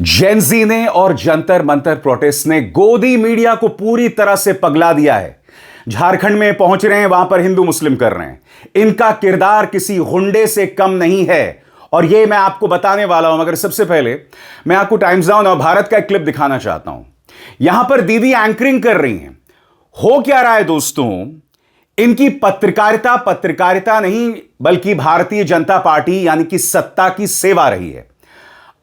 Gen Z ने और Jantar Mantar protest ने गोदी मीडिया को पूरी तरह से पगला दिया है। झारखंड में पहुंच रहे हैं, वहां पर हिंदू मुस्लिम कर रहे हैं। इनका किरदार किसी गुंडे से कम नहीं है और यह मैं आपको बताने वाला हूं। मगर सबसे पहले मैं आपको टाइम्स नाउ और भारत का एक क्लिप दिखाना चाहता हूं। यहां पर दीदी एंकरिंग कर रही हैं। हो क्या रहा है दोस्तों, इनकी पत्रकारिता नहीं बल्कि भारतीय जनता पार्टी यानी कि सत्ता की सेवा रही है।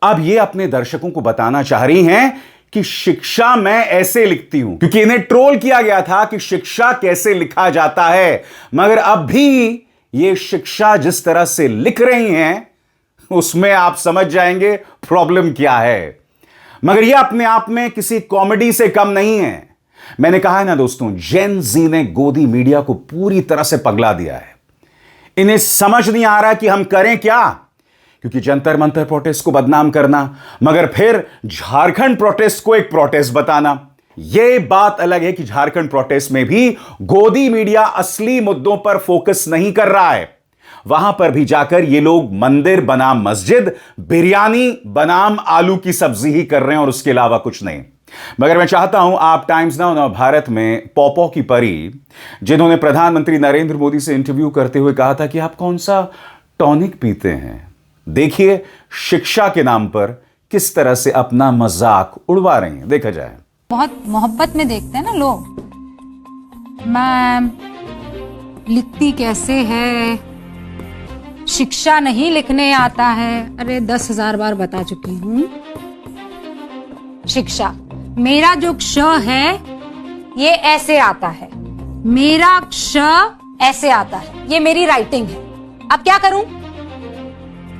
अब ये अपने दर्शकों को बताना चाह रही हैं कि शिक्षा मैं ऐसे लिखती हूं, क्योंकि इन्हें ट्रोल किया गया था कि शिक्षा कैसे लिखा जाता है। मगर अब भी ये शिक्षा जिस तरह से लिख रही हैं उसमें आप समझ जाएंगे प्रॉब्लम क्या है। मगर यह अपने आप में किसी कॉमेडी से कम नहीं है। मैंने कहा है ना दोस्तों, जेन जी ने गोदी मीडिया को पूरी तरह से पगला दिया है। इन्हें समझ नहीं आ रहा कि हम करें क्या, क्योंकि जंतर मंतर प्रोटेस्ट को बदनाम करना मगर फिर झारखंड प्रोटेस्ट को एक प्रोटेस्ट बताना। यह बात अलग है कि झारखंड प्रोटेस्ट में भी गोदी मीडिया असली मुद्दों पर फोकस नहीं कर रहा है। वहां पर भी जाकर ये लोग मंदिर बनाम मस्जिद, बिरयानी बनाम आलू की सब्जी ही कर रहे हैं और उसके अलावा कुछ नहीं। मगर मैं चाहता हूं आप टाइम्स नाउ और भारत में पॉपो की परी, जिन्होंने प्रधानमंत्री नरेंद्र मोदी से इंटरव्यू करते हुए कहा था कि आप कौन सा टॉनिक पीते हैं, देखिए शिक्षा के नाम पर किस तरह से अपना मजाक उड़वा रही हैं। देखा जाए, बहुत मोहब्बत में देखते हैं ना लोग, मैम लिखती कैसे है, शिक्षा नहीं लिखने आता है। अरे 10,000 बार बता चुकी हूं। शिक्षा, मेरा जो क्ष है ये ऐसे आता है, मेरा क्ष ऐसे आता है, ये मेरी राइटिंग है। अब क्या करूं?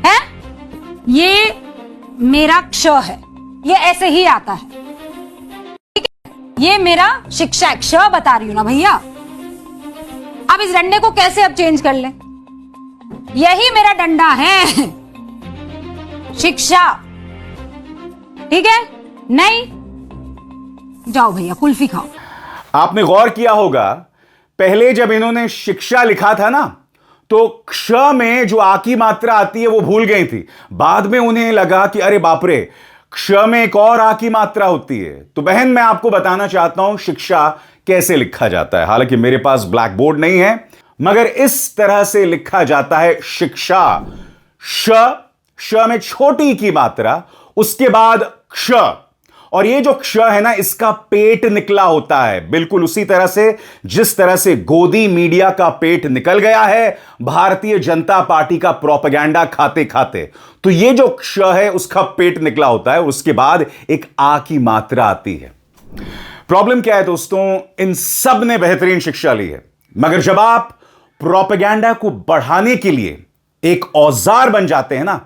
है ये मेरा क्ष है, ये ऐसे ही आता है, ठीक है? ये मेरा शिक्षा क्ष बता रही हूं ना भैया। अब इस डंडे को कैसे अब चेंज कर लें? यही मेरा डंडा है, शिक्षा, ठीक है? नहीं, जाओ भैया कुल्फी खाओ। आपने गौर किया होगा, पहले जब इन्होंने शिक्षा लिखा था ना, तो क्ष में जो आ की मात्रा आती है वो भूल गई थी। बाद में उन्हें लगा कि अरे बाप रे, क्ष में एक और आ की मात्रा होती है। तो बहन, मैं आपको बताना चाहता हूं शिक्षा कैसे लिखा जाता है। हालांकि मेरे पास ब्लैक बोर्ड नहीं है, मगर इस तरह से लिखा जाता है शिक्षा। श में छोटी की मात्रा, उसके बाद क्ष, और ये जो क्ष है ना, इसका पेट निकला होता है, बिल्कुल उसी तरह से जिस तरह से गोदी मीडिया का पेट निकल गया है भारतीय जनता पार्टी का प्रोपेगेंडा खाते खाते। तो ये जो क्ष है उसका पेट निकला होता है, उसके बाद एक आ की मात्रा आती है। प्रॉब्लम क्या है दोस्तों, इन सब ने बेहतरीन शिक्षा ली है, मगर जब आप प्रोपेगेंडा को बढ़ाने के लिए एक औजार बन जाते हैं ना,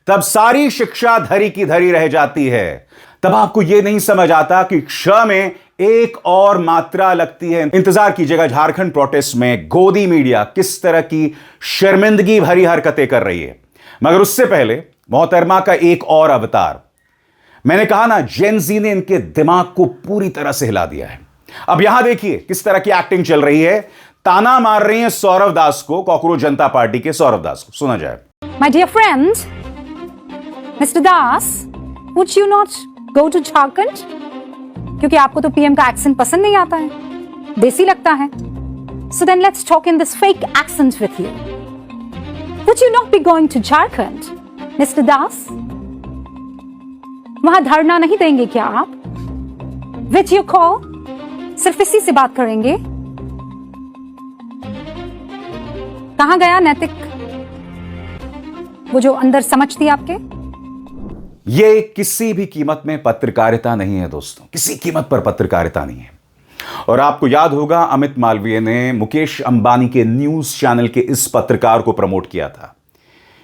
तब सारी शिक्षा धरी की धरी रह जाती है। तब आपको यह नहीं समझ आता कि क्ष में एक और मात्रा लगती है। इंतजार कीजिएगा झारखंड प्रोटेस्ट में गोदी मीडिया किस तरह की शर्मिंदगी भरी हरकतें कर रही है। मगर उससे पहले मोहतरमा का एक और अवतार, मैंने कहा ना, जेन जी ने इनके दिमाग को पूरी तरह से हिला दिया है। अब यहां देखिए किस तरह की एक्टिंग चल रही है। ताना मार रही है सौरव दास को, कॉकरोच जनता पार्टी के सौरव दास को। सुना जाए। My dear friend, Mr. Das, would you not go to Jharkhand? क्योंकि आपको तो पीएम का एक्सेंट पसंद नहीं आता है, देसी लगता है। So then let's talk in this fake accent with you. Would you not be going to Jharkhand, Mr. Das? वहां धरना नहीं देंगे क्या आप? With your call, सिर्फ इसी से बात करेंगे। कहां गया नैतिक, वो जो अंदर समझ थी आपके? ये किसी भी कीमत में पत्रकारिता नहीं है दोस्तों, किसी कीमत पर पत्रकारिता नहीं है। और आपको याद होगा, अमित मालवीय ने मुकेश अंबानी के न्यूज चैनल के इस पत्रकार को प्रमोट किया था।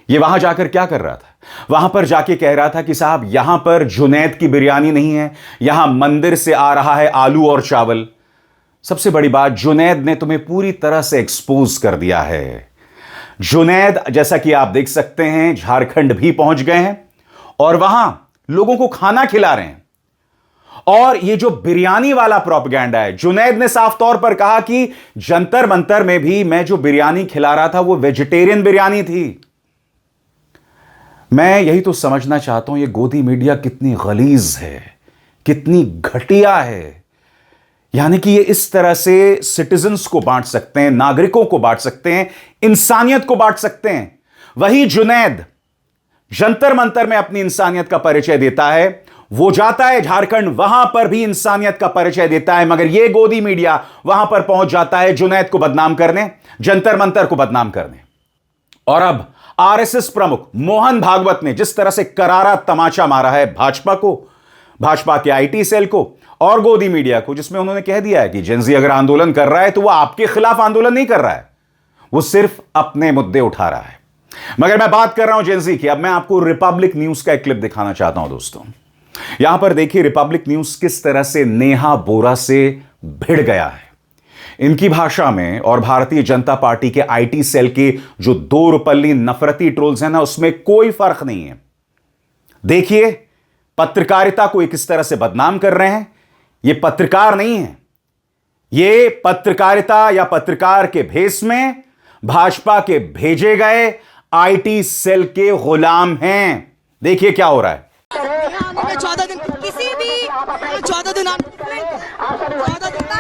ये वहां जाकर क्या कर रहा था? वहां पर जाके कह रहा था कि साहब यहां पर जुनैद की बिरयानी नहीं है, यहां मंदिर से आ रहा है आलू और चावल। सबसे बड़ी बात, जुनैद ने तुम्हें पूरी तरह से एक्सपोज कर दिया है। जुनैद, जैसा कि आप देख सकते हैं, झारखंड भी पहुंच गए हैं और वहां लोगों को खाना खिला रहे हैं। और ये जो बिरयानी वाला प्रोपेगेंडा है, जुनैद ने साफ तौर पर कहा कि जंतर मंतर में भी मैं जो बिरयानी खिला रहा था वो वेजिटेरियन बिरयानी थी। मैं यही तो समझना चाहता हूं, ये गोदी मीडिया कितनी गलीज है, कितनी घटिया है। यानी कि ये इस तरह से सिटीजन्स को बांट सकते हैं, नागरिकों को बांट सकते हैं, इंसानियत को बांट सकते हैं। वही जुनैद जंतर मंतर में अपनी इंसानियत का परिचय देता है, वो जाता है झारखंड, वहां पर भी इंसानियत का परिचय देता है, मगर ये गोदी मीडिया वहां पर पहुंच जाता है जुनैद को बदनाम करने, जंतर मंतर को बदनाम करने। और अब आरएसएस प्रमुख मोहन भागवत ने जिस तरह से करारा तमाचा मारा है भाजपा को, भाजपा के आईटी सेल को और गोदी मीडिया को, जिसमें उन्होंने कह दिया है कि जेनजी अगर आंदोलन कर रहा है तो वह आपके खिलाफ आंदोलन नहीं कर रहा है, वो सिर्फ अपने मुद्दे उठा रहा है। मगर मैं बात कर रहा हूं जेनजी की। अब मैं आपको रिपब्लिक न्यूज का एक क्लिप दिखाना चाहता हूं दोस्तों। यहां पर देखिए रिपब्लिक न्यूज किस तरह से नेहा बोरा से भिड़ गया है। इनकी भाषा में और भारतीय जनता पार्टी के आईटी सेल के जो दो रुपल्ली नफरती ट्रोल्स हैं ना, उसमें कोई फर्क नहीं है। देखिए पत्रकारिता को किस तरह से बदनाम कर रहे हैं। ये पत्रकार नहीं है, ये पत्रकारिता या पत्रकार के भेष में भाजपा के भेजे गए आईटी सेल के गुलाम हैं। देखिए क्या हो रहा है। 14 दिन किसी भी 14 दिन बात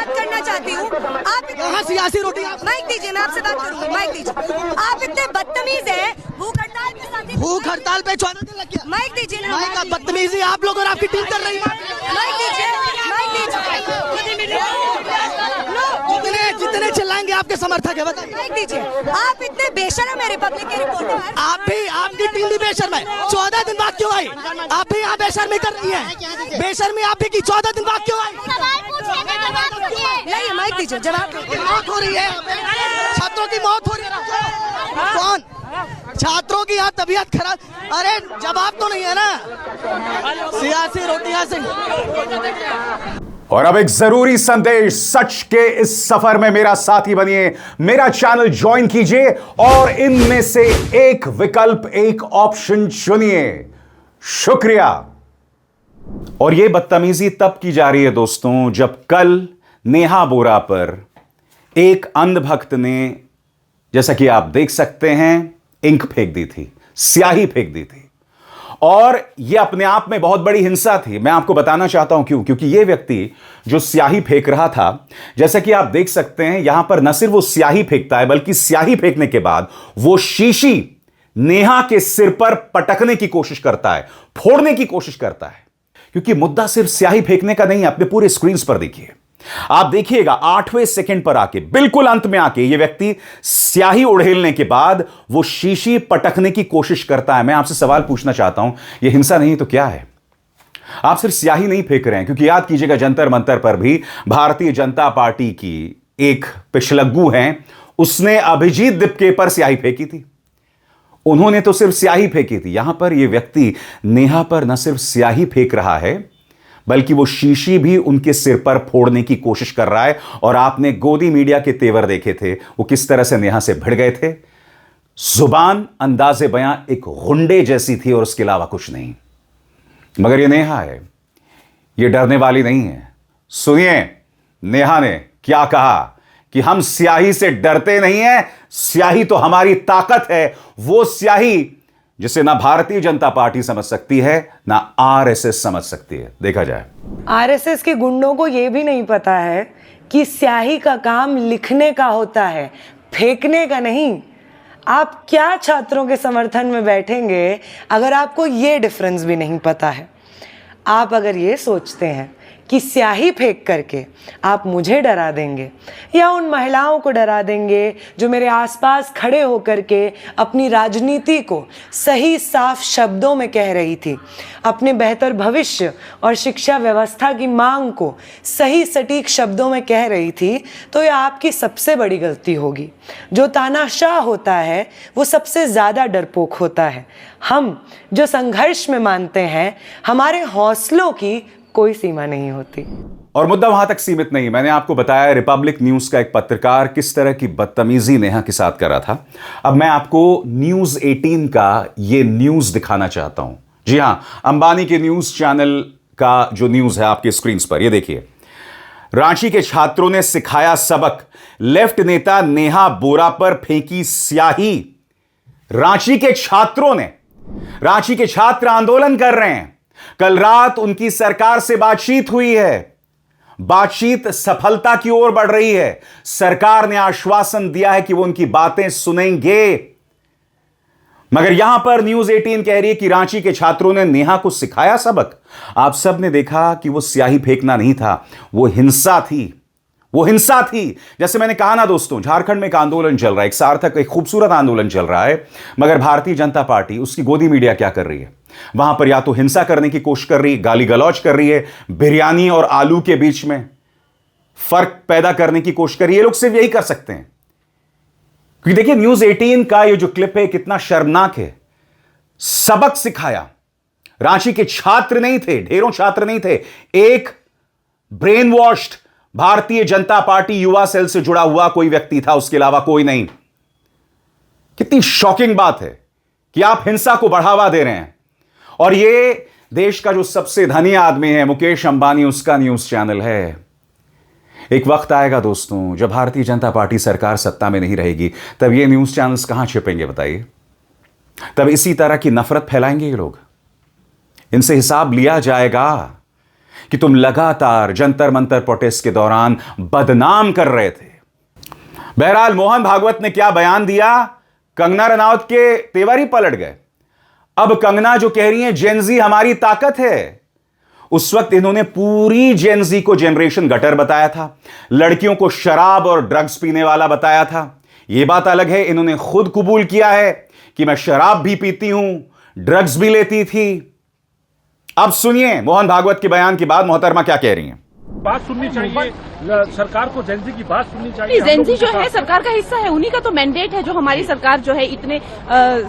करना चाहती हूँ। आप कहाँ सियासी रोटी माइक दीजिए, मैं आपसे बात करूंगी। माइक दीजिए। आप इतने बदतमीज हैं। भूख हड़ताल के साथ भूख हड़ताल पे 14 दिन लग गया। माइक दीजिए ना। माइक का बदतमीजी आप लोग और आपकी टीम कर रही है। माइक दीजिए, माइक दीजिए। जितने चिल्लाएंगे आपके समर्थक है, बताइए। माइक दीजिए। आप इतने बेशर्म है रिपब्लिक के रिपोर्टर। आप भी, आपकी टीम भी बेशर्म है। 14 दिन बाद क्यों आई? आप भी यहाँ बेशर्मी कर रही है। बेशर्मी आप भी की। 14 दिन बाद क्यों आई? नहीं, माइक दीजिए, जवाब मौत हो रही है, छात्रों की मौत हो रही है। कौन? छात्रों की यहाँ तबीयत खराब। अरे जवाब तो नहीं है ना, सियासी रोटियां से। और अब एक जरूरी संदेश, सच के इस सफर में मेरा साथी बनिए, मेरा चैनल ज्वाइन कीजिए और इनमें से एक विकल्प, एक ऑप्शन चुनिए। शुक्रिया। और यह बदतमीजी तब की जा रही है दोस्तों, जब कल नेहा बोरा पर एक अंधभक्त ने, जैसा कि आप देख सकते हैं, इंक फेंक दी थी, स्याही फेंक दी थी। और यह अपने आप में बहुत बड़ी हिंसा थी। मैं आपको बताना चाहता हूं क्यों। क्योंकि यह व्यक्ति जो स्याही फेंक रहा था, जैसा कि आप देख सकते हैं यहां पर न सिर्फ वो स्याही फेंकता है, बल्कि स्याही फेंकने के बाद वो शीशी नेहा के सिर पर पटकने की कोशिश करता है, फोड़ने की कोशिश करता है। क्योंकि मुद्दा सिर्फ स्याही फेंकने का नहीं है। अपने पूरे स्क्रीन पर देखिए, आप देखिएगा 8वें सेकंड पर आके, बिल्कुल अंत में आके, यह व्यक्ति स्याही उड़ेलने के बाद वो शीशी पटकने की कोशिश करता है। मैं आपसे सवाल पूछना चाहता हूं, यह हिंसा नहीं तो क्या है? आप सिर्फ स्याही नहीं फेंक रहे हैं, क्योंकि याद कीजिएगा जंतर मंतर पर भी भारतीय जनता पार्टी की एक पिछलग्गू हैं, उसने अभिजीत दिपके पर स्याही फेंकी थी। उन्होंने तो सिर्फ स्याही फेंकी थी। यहां पर यह व्यक्ति नेहा पर न सिर्फ स्याही फेंक रहा है, बल्कि वो शीशी भी उनके सिर पर फोड़ने की कोशिश कर रहा है। और आपने गोदी मीडिया के तेवर देखे थे, वो किस तरह से नेहा से भिड़ गए थे। जुबान, अंदाजे बयां एक गुंडे जैसी थी और उसके अलावा कुछ नहीं। मगर ये नेहा है, ये डरने वाली नहीं है। सुनिए नेहा ने क्या कहा कि हम स्याही से डरते नहीं हैं, स्याही तो हमारी ताकत है। वो स्याही जिसे ना भारतीय जनता पार्टी समझ सकती है, ना आरएसएस समझ सकती है। देखा जाए, आरएसएस के गुंडों को यह भी नहीं पता है कि स्याही का काम लिखने का होता है, फेंकने का नहीं। आप क्या छात्रों के समर्थन में बैठेंगे अगर आपको ये डिफरेंस भी नहीं पता है? आप अगर ये सोचते हैं कि स्याही फेंक करके आप मुझे डरा देंगे या उन महिलाओं को डरा देंगे जो मेरे आसपास खड़े होकर के अपनी राजनीति को सही साफ शब्दों में कह रही थी, अपने बेहतर भविष्य और शिक्षा व्यवस्था की मांग को सही सटीक शब्दों में कह रही थी, तो यह आपकी सबसे बड़ी गलती होगी। जो तानाशाह होता है वो सबसे ज़्यादा डरपोक होता है। हम जो संघर्ष में मानते हैं, हमारे हौसलों की कोई सीमा नहीं होती। और मुद्दा वहां तक सीमित नहीं। मैंने आपको बताया रिपब्लिक न्यूज का एक पत्रकार किस तरह की बदतमीजी नेहा के साथ कर रहा था। अब मैं आपको न्यूज 18 का ये न्यूज दिखाना चाहता हूं। जी हां, अंबानी के न्यूज चैनल का जो न्यूज है आपके स्क्रीन पर, ये देखिए। रांची के छात्रों ने सिखाया सबक, लेफ्ट नेता नेहा बोरा पर फेंकी स्याही। रांची के छात्रों ने रांची के छात्र आंदोलन कर रहे हैं। कल रात उनकी सरकार से बातचीत हुई है। बातचीत सफलता की ओर बढ़ रही है। सरकार ने आश्वासन दिया है कि वो उनकी बातें सुनेंगे। मगर यहां पर न्यूज 18 कह रही है कि रांची के छात्रों ने नेहा को सिखाया सबक। आप सब ने देखा कि वो स्याही फेंकना नहीं था, वो हिंसा थी। वो हिंसा थी। जैसे मैंने कहा ना दोस्तों, झारखंड में एक आंदोलन चल रहा है, एक सार्थक, एक खूबसूरत आंदोलन चल रहा है, मगर भारतीय जनता पार्टी, उसकी गोदी मीडिया क्या कर रही है? वहां पर या तो हिंसा करने की कोशिश कर रही है, गाली गलौज कर रही है, बिरयानी और आलू के बीच में फर्क पैदा करने की कोशिश कर रही है। ये लोग सिर्फ यही कर सकते हैं। क्योंकि देखिए, न्यूज 18 का ये जो क्लिप है कितना शर्मनाक है। सबक सिखाया। रांची के छात्र नहीं थे, ढेरों छात्र नहीं थे, एक brain washed Bharatiya Janata party युवा सेल से जुड़ा हुआ कोई व्यक्ति था, उसके अलावा कोई नहीं। कितनी शॉकिंग बात है कि आप हिंसा को बढ़ावा दे रहे हैं। और ये देश का जो सबसे धनी आदमी है, मुकेश अंबानी, उसका न्यूज चैनल है। एक वक्त आएगा दोस्तों जब भारतीय जनता पार्टी सरकार सत्ता में नहीं रहेगी, तब ये न्यूज चैनल्स कहां छिपेंगे बताइए? तब इसी तरह की नफरत फैलाएंगे ये लोग। इनसे हिसाब लिया जाएगा कि तुम लगातार जंतर मंतर प्रोटेस्ट के दौरान बदनाम कर रहे थे। बहरहाल मोहन भागवत ने क्या बयान दिया, कंगना रनौत के तेवर ही पलट गए। अब कंगना जो कह रही हैं जेनजी हमारी ताकत है, उस वक्त इन्होंने पूरी जेनजी को जनरेशन गटर बताया था, लड़कियों को शराब और ड्रग्स पीने वाला बताया था। यह बात अलग है, इन्होंने खुद कबूल किया है कि मैं शराब भी पीती हूं, ड्रग्स भी लेती थी। अब सुनिए मोहन भागवत के बयान के बाद मोहतरमा क्या कह रही हैं। बात सुननी चाहिए, सरकार को जेनजी की बात सुननी चाहिए। जेनजी जो है सरकार का हिस्सा है, उन्हीं का तो मैंडेट है। जो हमारी सरकार जो है इतने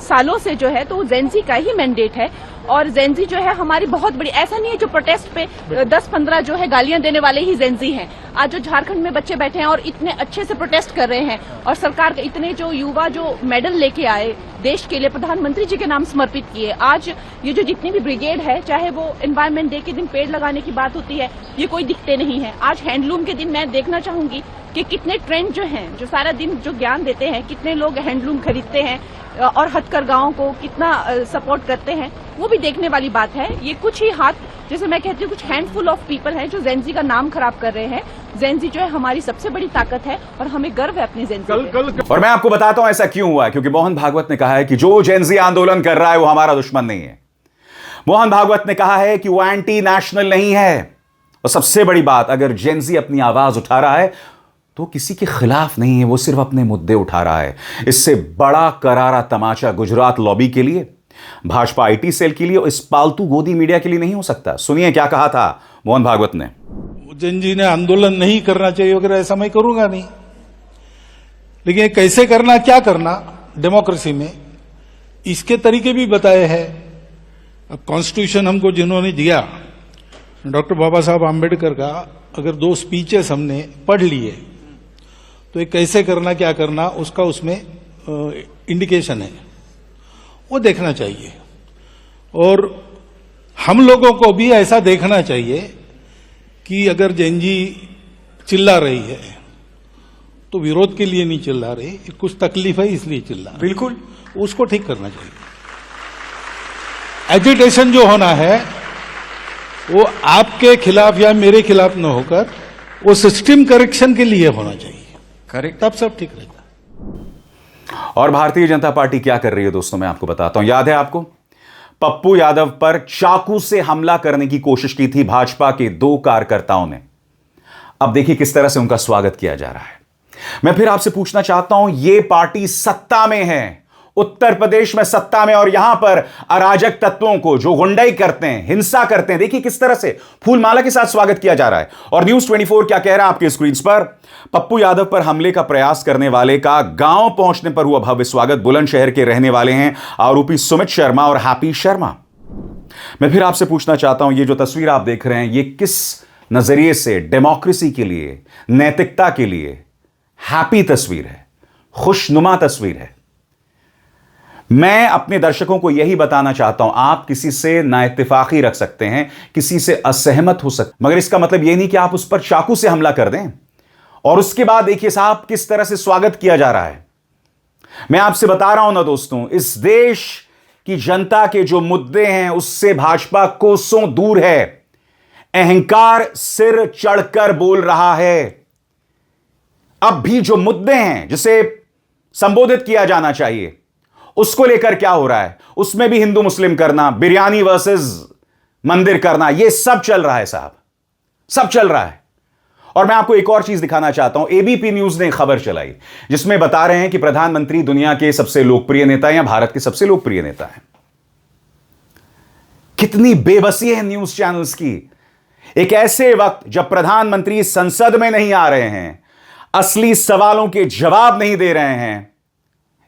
सालों से जो है, तो वो जेनजी का ही मैंडेट है। और जेनजी जो है हमारी बहुत बड़ी, ऐसा नहीं है जो प्रोटेस्ट पे 10-15 जो है गालियां देने वाले ही जेनजी हैं। आज जो झारखंड में बच्चे बैठे हैं और इतने अच्छे से प्रोटेस्ट कर रहे हैं, और सरकार के इतने जो युवा जो मेडल लेके आए देश के लिए, प्रधानमंत्री जी के नाम समर्पित किए। आज ये जो जितनी भी ब्रिगेड है, चाहे वो एनवायरमेंट डे के दिन पेड़ लगाने की बात होती है, ये कोई दिखते नहीं है। आज हैंडलूम के दिन मैं देखना चाहूंगी कि कितने ट्रेंड जो हैं, जो सारा दिन जो ज्ञान देते हैं, कितने लोग हैंडलूम खरीदते हैं और हथकरघाओं को कितना सपोर्ट करते हैं, वो भी देखने वाली बात है। ये कुछ ही हाथ, जैसे मैं कहती हूँ, कुछ हैंडफुल ऑफ पीपल हैं जो जेनजी का नाम खराब कर रहे हैं। जेनजी जो है हमारी सबसे बड़ी ताकत है और हमें गर्व है अपनी जेनजी पे। और मैं आपको बताता हूं ऐसा क्यों हुआ है, क्योंकि मोहन भागवत ने कहा है कि जो जेनजी आंदोलन कर रहा है वो हमारा दुश्मन नहीं है। मोहन भागवत ने कहा है कि वो एंटी नेशनल नहीं है। और सबसे बड़ी बात, अगर जेनजी अपनी आवाज उठा रहा है तो किसी के खिलाफ नहीं है, वो सिर्फ अपने मुद्दे उठा रहा है। इससे बड़ा करारा तमाचा गुजरात लॉबी के लिए, भाजपा आईटी सेल के लिए और इस पालतू गोदी मीडिया के लिए नहीं हो सकता। सुनिए क्या कहा था मोहन भागवत ने। जेनजी ने आंदोलन नहीं करना चाहिए वगैरह, ऐसा मैं करूंगा नहीं। लेकिन कैसे करना, क्या करना डेमोक्रेसी में, इसके तरीके भी बताए हैं। अब कॉन्स्टिट्यूशन हमको जिन्होंने दिया, डॉक्टर बाबा साहब आम्बेडकर का, अगर 2 स्पीचेस हमने पढ़ लिए तो ये कैसे करना, क्या करना, उसका उसमें इंडिकेशन है, वो देखना चाहिए। और हम लोगों को भी ऐसा देखना चाहिए कि अगर जेनजी चिल्ला रही है तो विरोध के लिए नहीं चिल्ला रही, कुछ तकलीफ है इसलिए चिल्ला रही। बिल्कुल, उसको ठीक करना चाहिए। एजिटेशन जो होना है वो आपके खिलाफ या मेरे खिलाफ न होकर वो सिस्टम करेक्शन के लिए होना चाहिए। करेक्ट, तब सब ठीक रहता। और भारतीय जनता पार्टी क्या कर रही है दोस्तों, मैं आपको बताता हूं। याद है आपको, पप्पू यादव पर चाकू से हमला करने की कोशिश की थी भाजपा के 2 कार्यकर्ताओं ने। अब देखिए किस तरह से उनका स्वागत किया जा रहा है। मैं फिर आपसे पूछना चाहता हूं, यह पार्टी सत्ता में है, उत्तर प्रदेश में सत्ता में, और यहां पर अराजक तत्वों को जो गुंडाई करते हैं, हिंसा करते हैं, देखिए किस तरह से फूलमाला के साथ स्वागत किया जा रहा है। और न्यूज 24 क्या कह रहा है आपके स्क्रीन पर, पप्पू यादव पर हमले का प्रयास करने वाले का गांव पहुंचने पर हुआ भव्य स्वागत। बुलंदशहर के रहने वाले हैं आरोपी सुमित शर्मा और हैप्पी शर्मा। मैं फिर आपसे पूछना चाहता हूं, ये जो तस्वीर आप देख रहे हैं, ये किस नजरिए से डेमोक्रेसी के लिए, नैतिकता के लिए हैप्पी तस्वीर है, खुशनुमा तस्वीर है। मैं अपने दर्शकों को यही बताना चाहता हूं, आप किसी से नाइत्तेफाकी रख सकते हैं, किसी से असहमत हो सकते, मगर इसका मतलब यह नहीं कि आप उस पर चाकू से हमला कर दें। और उसके बाद देखिए साहब किस तरह से स्वागत किया जा रहा है। मैं आपसे बता रहा हूं ना दोस्तों, इस देश कि जनता के जो मुद्दे हैं उससे भाजपा कोसों दूर है। अहंकार सिर चढ़कर बोल रहा है। अब भी जो मुद्दे हैं जिसे संबोधित किया जाना चाहिए उसको लेकर क्या हो रहा है, उसमें भी हिंदू मुस्लिम करना, बिरयानी वर्सेस मंदिर करना, यह सब चल रहा है साहब, सब चल रहा है। और मैं आपको एक और चीज दिखाना चाहता हूं। एबीपी न्यूज ने खबर चलाई जिसमें बता रहे हैं कि प्रधानमंत्री दुनिया के सबसे लोकप्रिय नेता या भारत के सबसे लोकप्रिय नेता हैं। कितनी बेबसी है न्यूज चैनल्स की। एक ऐसे वक्त जब प्रधानमंत्री संसद में नहीं आ रहे हैं, असली सवालों के जवाब नहीं दे रहे हैं,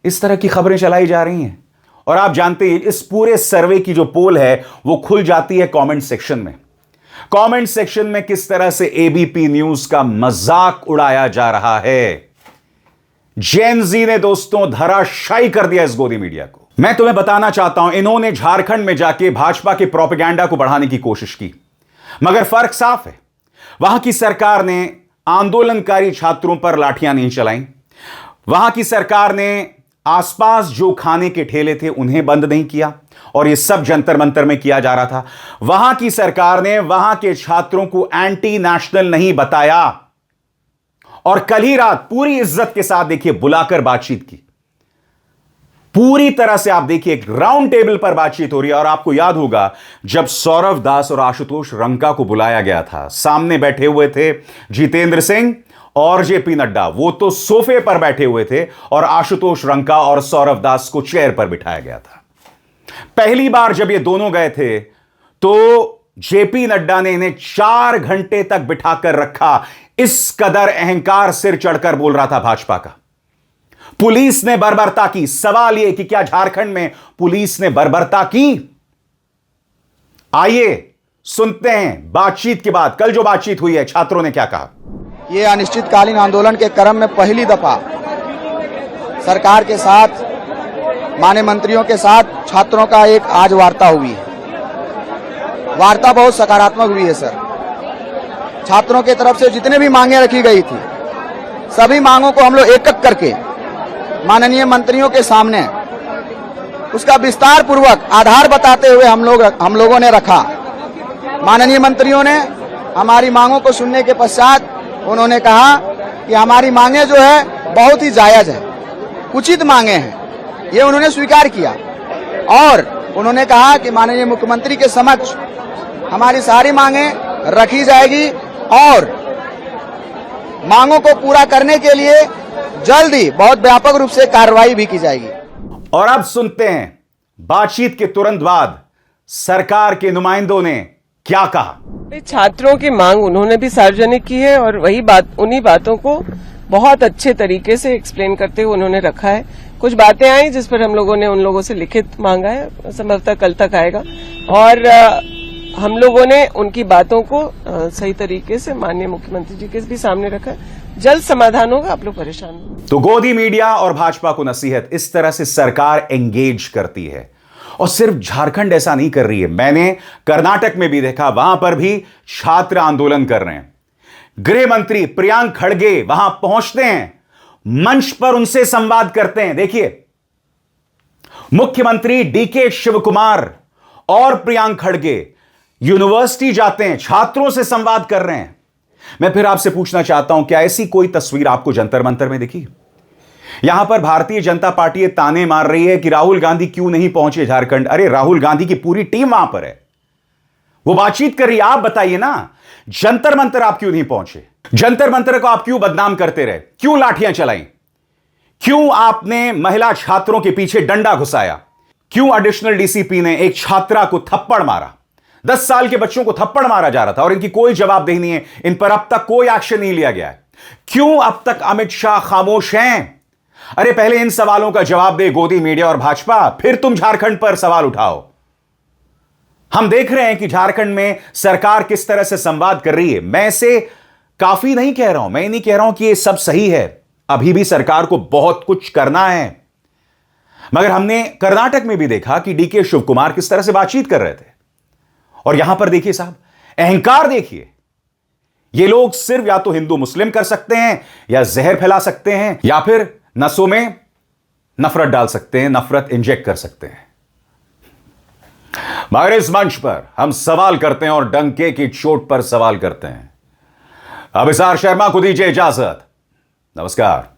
इस तरह की खबरें चलाई जा रही हैं। और आप जानते हैं इस पूरे सर्वे की जो पोल है वो खुल जाती है कमेंट सेक्शन में। कमेंट सेक्शन में किस तरह से एबीपी न्यूज का मजाक उड़ाया जा रहा है। जेन जी ने दोस्तों धराशायी कर दिया इस गोदी मीडिया को। मैं तुम्हें बताना चाहता हूं, इन्होंने झारखंड में जाके भाजपा के प्रोपेगेंडा को बढ़ाने की कोशिश की, मगर फर्क साफ है। वहां की सरकार ने आंदोलनकारी छात्रों पर लाठियां नहीं चलाई। वहां की सरकार ने आसपास जो खाने के ठेले थे उन्हें बंद नहीं किया, और यह सब जंतर मंतर में किया जा रहा था। वहां की सरकार ने वहां के छात्रों को एंटी नेशनल नहीं बताया, और कल ही रात पूरी इज्जत के साथ देखिए बुलाकर बातचीत की। पूरी तरह से आप देखिए एक राउंड टेबल पर बातचीत हो रही है। और आपको याद होगा जब सौरव दास और आशुतोष रंका को बुलाया गया था, सामने बैठे हुए थे जितेंद्र सिंह और जेपी नड्डा, वो तो सोफे पर बैठे हुए थे, और आशुतोष रंका और सौरव दास को चेयर पर बिठाया गया था। पहली बार जब ये दोनों गए थे तो जेपी नड्डा ने इन्हें 4 घंटे तक बिठाकर रखा। इस कदर अहंकार सिर चढ़कर बोल रहा था भाजपा का। पुलिस ने बर्बरता की। सवाल यह कि क्या झारखंड में पुलिस ने बर्बरता की? आइए सुनते हैं बातचीत के बाद कल जो बातचीत हुई है, छात्रों ने क्या कहा। ये अनिश्चितकालीन आंदोलन के क्रम में पहली दफा सरकार के साथ, माननीय मंत्रियों के साथ छात्रों का एक आज वार्ता हुई है। वार्ता बहुत सकारात्मक हुई है सर। छात्रों के तरफ से जितने भी मांगे रखी गई थी, सभी मांगों को हम लोग एक एक करके माननीय मंत्रियों के सामने उसका विस्तार पूर्वक आधार बताते हुए हम लोगों ने रखा। माननीय मंत्रियों ने हमारी मांगों को सुनने के पश्चात उन्होंने कहा कि हमारी मांगे जो है बहुत ही जायज है, उचित मांगे हैं, ये उन्होंने स्वीकार किया। और उन्होंने कहा कि माननीय मुख्यमंत्री के समक्ष हमारी सारी मांगे रखी जाएगी और मांगों को पूरा करने के लिए जल्द ही बहुत व्यापक रूप से कार्रवाई भी की जाएगी। और अब सुनते हैं बातचीत के तुरंत बाद सरकार के नुमाइंदों ने क्या कहा। छात्रों की मांग उन्होंने भी सार्वजनिक की है और वही बात, उन्हीं बातों को बहुत अच्छे तरीके से एक्सप्लेन करते हुए उन्होंने रखा है। कुछ बातें आई जिस पर हम लोगों ने उन लोगों से लिखित मांगा है, संभवतः कल तक आएगा, और हम लोगों ने उनकी बातों को सही तरीके से माननीय मुख्यमंत्री जी के भी सामने रखा है। जल्द समाधान होगा, आप लोग परेशान हो। तो गोदी मीडिया और भाजपा को नसीहत, इस तरह से सरकार एंगेज करती है। और सिर्फ झारखंड ऐसा नहीं कर रही है, मैंने कर्नाटक में भी देखा, वहां पर भी छात्र आंदोलन कर रहे हैं। गृह मंत्री प्रियांक खड़गे वहां पहुंचते हैं, मंच पर उनसे संवाद करते हैं। देखिए, मुख्यमंत्री डीके शिवकुमार और प्रियांक खड़गे यूनिवर्सिटी जाते हैं, छात्रों से संवाद कर रहे हैं। मैं फिर आपसे पूछना चाहता हूं, क्या ऐसी कोई तस्वीर आपको जंतर मंतर में दिखी? यहां पर भारतीय जनता पार्टी ये ताने मार रही है कि राहुल गांधी क्यों नहीं पहुंचे झारखंड। अरे राहुल गांधी की पूरी टीम वहां पर है, वो बातचीत कर रही है। आप बताइए ना, जंतर मंतर आप क्यों नहीं पहुंचे? जंतर मंतर को आप क्यों बदनाम करते रहे? क्यों लाठियां चलाई? क्यों आपने महिला छात्रों के पीछे डंडा घुसाया? क्यों एडिशनल डीसीपी ने एक छात्रा को थप्पड़ मारा? 10 साल के बच्चों को थप्पड़ मारा जा रहा था और इनकी कोई जवाबदेही नहीं है, इन पर अब तक कोई एक्शन नहीं लिया गया है। क्यों अब तक अमित शाह खामोश हैं? अरे पहले इन सवालों का जवाब दे गोदी मीडिया और भाजपा, फिर तुम झारखंड पर सवाल उठाओ। हम देख रहे हैं कि झारखंड में सरकार किस तरह से संवाद कर रही है। मैं इसे काफी नहीं कह रहा हूं, मैं नहीं कह रहा हूं कि यह सब सही है, अभी भी सरकार को बहुत कुछ करना है। मगर हमने कर्नाटक में भी देखा कि डीके शिवकुमार किस तरह से बातचीत कर रहे थे। और यहां पर देखिए साहब, अहंकार देखिए। ये लोग सिर्फ या तो हिंदू मुस्लिम कर सकते हैं, या जहर फैला सकते हैं, या फिर नसों में नफरत डाल सकते हैं, नफरत इंजेक्ट कर सकते हैं। मगर इस मंच पर हम सवाल करते हैं और डंके की चोट पर सवाल करते हैं। अभिसार शर्मा को दीजिए इजाजत। नमस्कार।